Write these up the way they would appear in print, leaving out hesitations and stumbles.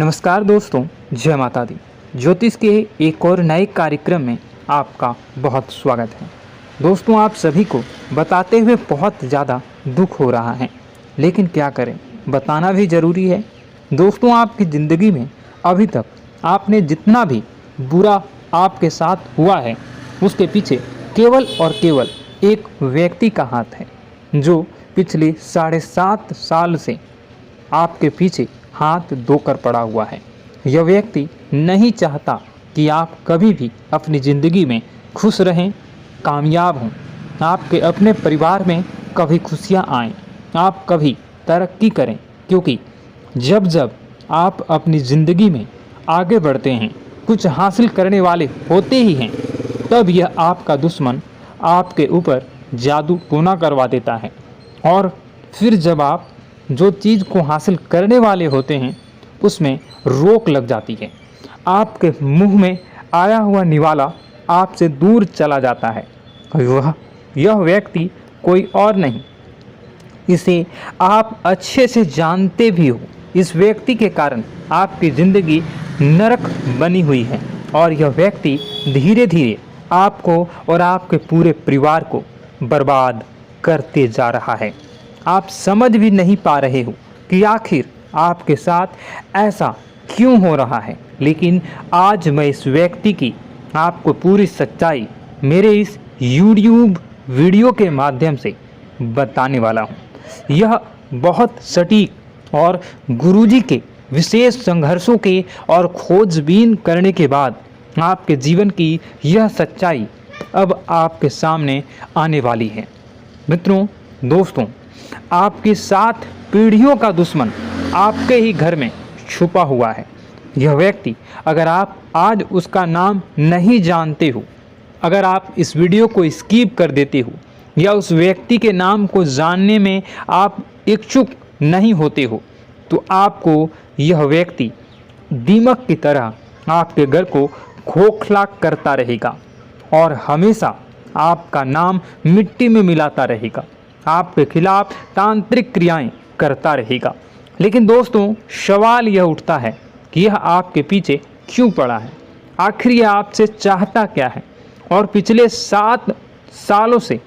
नमस्कार दोस्तों, जय माता दी। ज्योतिष के एक और नए कार्यक्रम में आपका बहुत स्वागत है। दोस्तों, आप सभी को बताते हुए बहुत ज़्यादा दुख हो रहा है, लेकिन क्या करें, बताना भी ज़रूरी है। दोस्तों, आपकी ज़िंदगी में अभी तक आपने जितना भी बुरा आपके साथ हुआ है, उसके पीछे केवल और केवल एक व्यक्ति का हाथ है, जो पिछले 7.5 साल से आपके पीछे हाथ धोकर पड़ा हुआ है। यह व्यक्ति नहीं चाहता कि आप कभी भी अपनी ज़िंदगी में खुश रहें, कामयाब हों, आपके अपने परिवार में कभी खुशियाँ आएँ, आप कभी तरक्की करें, क्योंकि जब जब आप अपनी ज़िंदगी में आगे बढ़ते हैं, कुछ हासिल करने वाले होते ही हैं, तब यह आपका दुश्मन आपके ऊपर जादू टोना करवा देता है। और फिर जब आप जो चीज़ को हासिल करने वाले होते हैं, उसमें रोक लग जाती है। आपके मुंह में आया हुआ निवाला आपसे दूर चला जाता है। यह व्यक्ति कोई और नहीं, इसे आप अच्छे से जानते भी हो। इस व्यक्ति के कारण आपकी ज़िंदगी नरक बनी हुई है, और यह व्यक्ति धीरे धीरे आपको और आपके पूरे परिवार को बर्बाद करते जा रहा है। आप समझ भी नहीं पा रहे हो कि आखिर आपके साथ ऐसा क्यों हो रहा है, लेकिन आज मैं इस व्यक्ति की आपको पूरी सच्चाई मेरे इस YouTube वीडियो के माध्यम से बताने वाला हूँ। यह बहुत सटीक और गुरुजी के विशेष संघर्षों के और खोजबीन करने के बाद आपके जीवन की यह सच्चाई अब आपके सामने आने वाली है। मित्रों, दोस्तों, आपके 7 पीढ़ियों का दुश्मन आपके ही घर में छुपा हुआ है। यह व्यक्ति, अगर आप आज उसका नाम नहीं जानते हो, अगर आप इस वीडियो को स्किप कर देते हो, या उस व्यक्ति के नाम को जानने में आप इच्छुक नहीं होते हो, तो आपको यह व्यक्ति दीमक की तरह आपके घर को खोखला करता रहेगा और हमेशा आपका नाम मिट्टी में मिलाता रहेगा, आपके खिलाफ तांत्रिक क्रियाएं करता रहेगा। लेकिन दोस्तों, सवाल यह उठता है कि यह आपके पीछे क्यों पड़ा है, आखिर यह आपसे चाहता क्या है, और पिछले 7 सालों से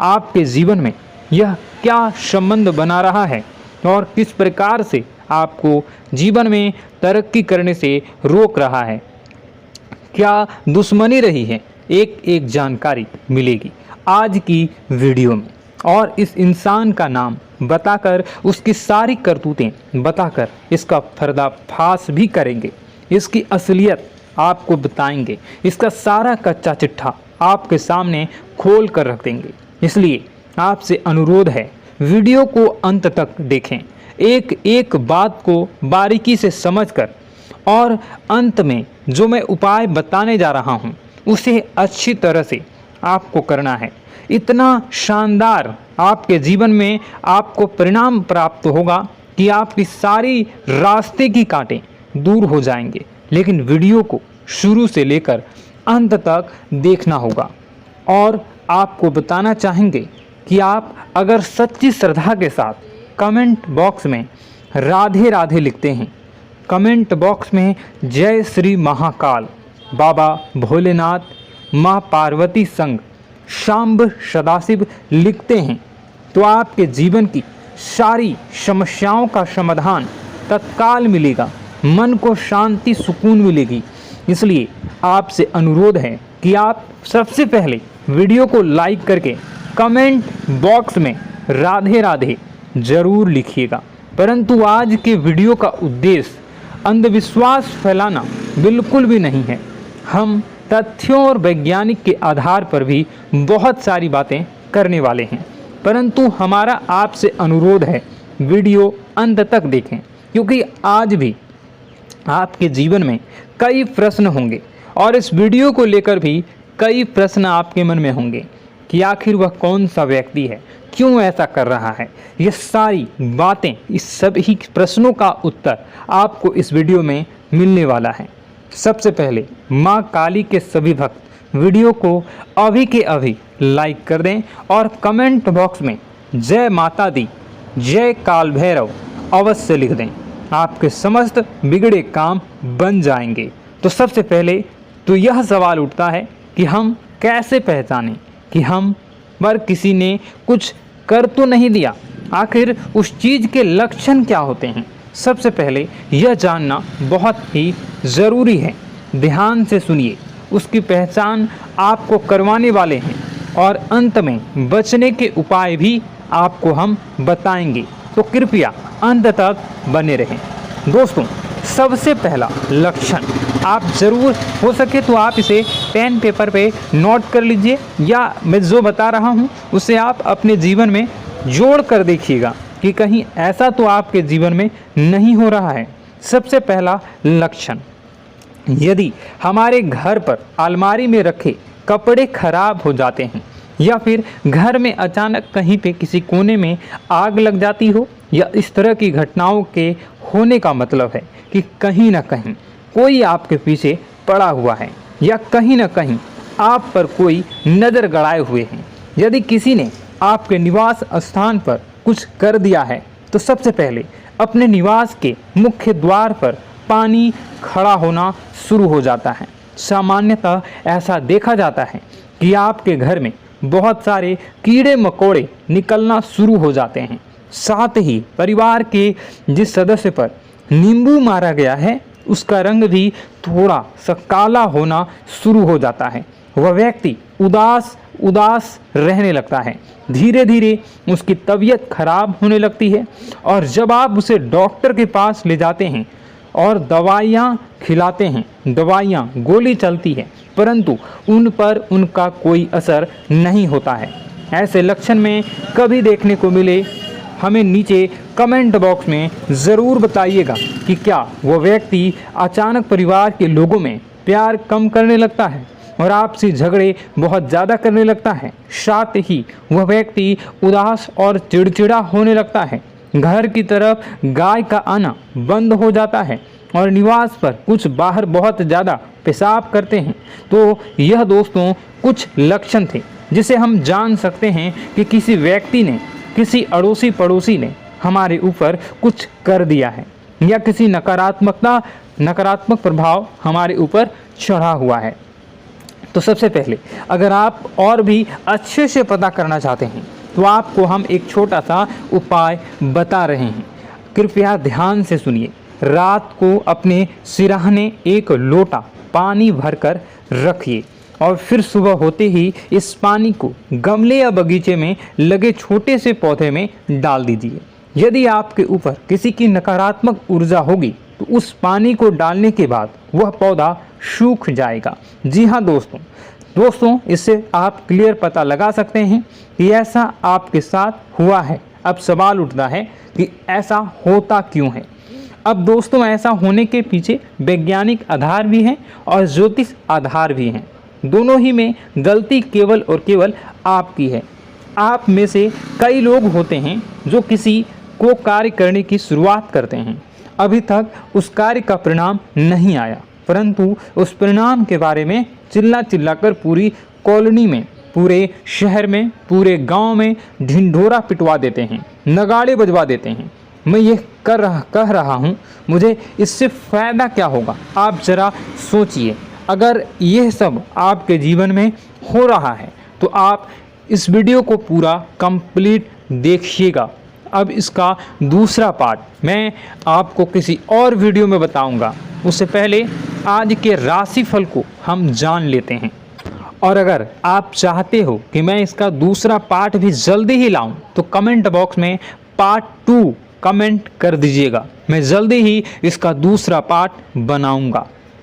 आपके जीवन में यह क्या संबंध बना रहा है, और किस प्रकार से आपको जीवन में तरक्की करने से रोक रहा है, क्या दुश्मनी रही है। एक एक जानकारी मिलेगी आज की वीडियो में, और इस इंसान का नाम बताकर, उसकी सारी करतूतें बताकर इसका पर्दाफाश भी करेंगे, इसकी असलियत आपको बताएंगे, इसका सारा कच्चा चिट्ठा आपके सामने खोल कर रख देंगे। इसलिए आपसे अनुरोध है, वीडियो को अंत तक देखें, एक एक बात को बारीकी से समझकर, और अंत में जो मैं उपाय बताने जा रहा हूँ उसे अच्छी तरह से आपको करना है। इतना शानदार आपके जीवन में आपको परिणाम प्राप्त होगा कि आपकी सारी रास्ते की कांटे दूर हो जाएंगे। लेकिन वीडियो को शुरू से लेकर अंत तक देखना होगा। और आपको बताना चाहेंगे कि आप अगर सच्ची श्रद्धा के साथ कमेंट बॉक्स में राधे राधे लिखते हैं, कमेंट बॉक्स में जय श्री महाकाल, बाबा भोलेनाथ, माँ पार्वती संग, शांब सदाशिव लिखते हैं, तो आपके जीवन की सारी समस्याओं का समाधान तत्काल मिलेगा, मन को शांति सुकून मिलेगी। इसलिए आपसे अनुरोध है कि आप सबसे पहले वीडियो को लाइक करके कमेंट बॉक्स में राधे राधे जरूर लिखिएगा। परंतु आज के वीडियो का उद्देश्य अंधविश्वास फैलाना बिल्कुल भी नहीं है। हम तथ्यों और वैज्ञानिक के आधार पर भी बहुत सारी बातें करने वाले हैं, परंतु हमारा आपसे अनुरोध है, वीडियो अंत तक देखें, क्योंकि आज भी आपके जीवन में कई प्रश्न होंगे, और इस वीडियो को लेकर भी कई प्रश्न आपके मन में होंगे कि आखिर वह कौन सा व्यक्ति है, क्यों ऐसा कर रहा है। ये सारी बातें, इस सभी प्रश्नों का उत्तर आपको इस वीडियो में मिलने वाला है। सबसे पहले माँ काली के सभी भक्त वीडियो को अभी के अभी लाइक कर दें, और कमेंट बॉक्स में जय माता दी, जय काल भैरव अवश्य लिख दें। आपके समस्त बिगड़े काम बन जाएंगे। तो सबसे पहले तो यह सवाल उठता है कि हम कैसे पहचानें कि हम पर किसी ने कुछ कर तो नहीं दिया। आखिर उस चीज़ के लक्षण क्या होते हैं? सबसे पहले यह जानना बहुत ही ज़रूरी है। ध्यान से सुनिए, उसकी पहचान आपको करवाने वाले हैं और अंत में बचने के उपाय भी आपको हम बताएंगे। तो कृपया अंत तक बने रहें। दोस्तों, सबसे पहला लक्षण आप ज़रूर हो सके तो आप इसे पेन पेपर पे नोट कर लीजिए, या मैं जो बता रहा हूँ उसे आप अपने जीवन में जोड़ कर देखिएगा कि कहीं ऐसा तो आपके जीवन में नहीं हो रहा है। सबसे पहला लक्षण, यदि हमारे घर पर अलमारी में रखे कपड़े खराब हो जाते हैं या फिर घर में अचानक कहीं पे किसी कोने में आग लग जाती हो, या इस तरह की घटनाओं के होने का मतलब है कि कहीं ना कहीं कोई आपके पीछे पड़ा हुआ है या कहीं ना कहीं आप पर कोई नज़र गड़ाए हुए हैं। यदि किसी ने आपके निवास स्थान पर कुछ कर दिया है तो सबसे पहले अपने निवास के मुख्य द्वार पर पानी खड़ा होना शुरू हो जाता है। सामान्यतः ऐसा देखा जाता है कि आपके घर में बहुत सारे कीड़े मकोड़े निकलना शुरू हो जाते हैं। साथ ही परिवार के जिस सदस्य पर नींबू मारा गया है उसका रंग भी थोड़ा सा काला होना शुरू हो जाता है। वह व्यक्ति उदास रहने लगता है। धीरे धीरे उसकी तबीयत खराब होने लगती है और जब आप उसे डॉक्टर के पास ले जाते हैं और दवाइयाँ खिलाते हैं, दवाइयाँ गोली चलती है, परंतु उन पर उनका कोई असर नहीं होता है। ऐसे लक्षण में कभी देखने को मिले, हमें नीचे कमेंट बॉक्स में ज़रूर बताइएगा कि क्या वह व्यक्ति अचानक परिवार के लोगों में प्यार कम करने लगता है और आपसे झगड़े बहुत ज़्यादा करने लगता है। साथ ही वह व्यक्ति उदास और चिड़चिड़ा होने लगता है। घर की तरफ गाय का आना बंद हो जाता है और निवास पर कुछ बाहर बहुत ज़्यादा पेशाब करते हैं। तो यह दोस्तों कुछ लक्षण थे जिसे हम जान सकते हैं कि किसी व्यक्ति ने, किसी अड़ोसी पड़ोसी ने हमारे ऊपर कुछ कर दिया है या किसी नकारात्मक प्रभाव हमारे ऊपर चढ़ा हुआ है। तो सबसे पहले अगर आप और भी अच्छे से पता करना चाहते हैं तो आपको हम एक छोटा सा उपाय बता रहे हैं। कृपया ध्यान से सुनिए। रात को अपने सिरहाने एक लोटा पानी भरकर रखिए और फिर सुबह होते ही इस पानी को गमले या बगीचे में लगे छोटे से पौधे में डाल दीजिए। यदि आपके ऊपर किसी की नकारात्मक ऊर्जा होगी तो उस पानी को डालने के बाद वह पौधा सूख जाएगा। जी हाँ दोस्तों, इससे आप क्लियर पता लगा सकते हैं कि ऐसा आपके साथ हुआ है। अब सवाल उठता है कि ऐसा होता क्यों है। अब दोस्तों, ऐसा होने के पीछे वैज्ञानिक आधार भी हैं और ज्योतिष आधार भी हैं। दोनों ही में गलती केवल और केवल आपकी है। आप में से कई लोग होते हैं जो किसी को कार्य करने की शुरुआत करते हैं, अभी तक उस कार्य का परिणाम नहीं आया, परंतु उस परिणाम के बारे में चिल्ला कर पूरी कॉलोनी में, पूरे शहर में, पूरे गांव में ढिंढोरा पिटवा देते हैं, नगाड़े बजवा देते हैं। मैं ये कह रहा हूँ, मुझे इससे फ़ायदा क्या होगा? आप ज़रा सोचिए। अगर यह सब आपके जीवन में हो रहा है तो आप इस वीडियो को पूरा कंप्लीट देखिएगा। अब इसका दूसरा पार्ट मैं आपको किसी और वीडियो में बताऊंगा। उससे पहले आज के राशिफल को हम जान लेते हैं। और अगर आप चाहते हो कि मैं इसका दूसरा पार्ट भी जल्दी ही लाऊं तो कमेंट बॉक्स में पार्ट 2 कमेंट कर दीजिएगा। मैं जल्दी ही इसका दूसरा पार्ट बनाऊंगा।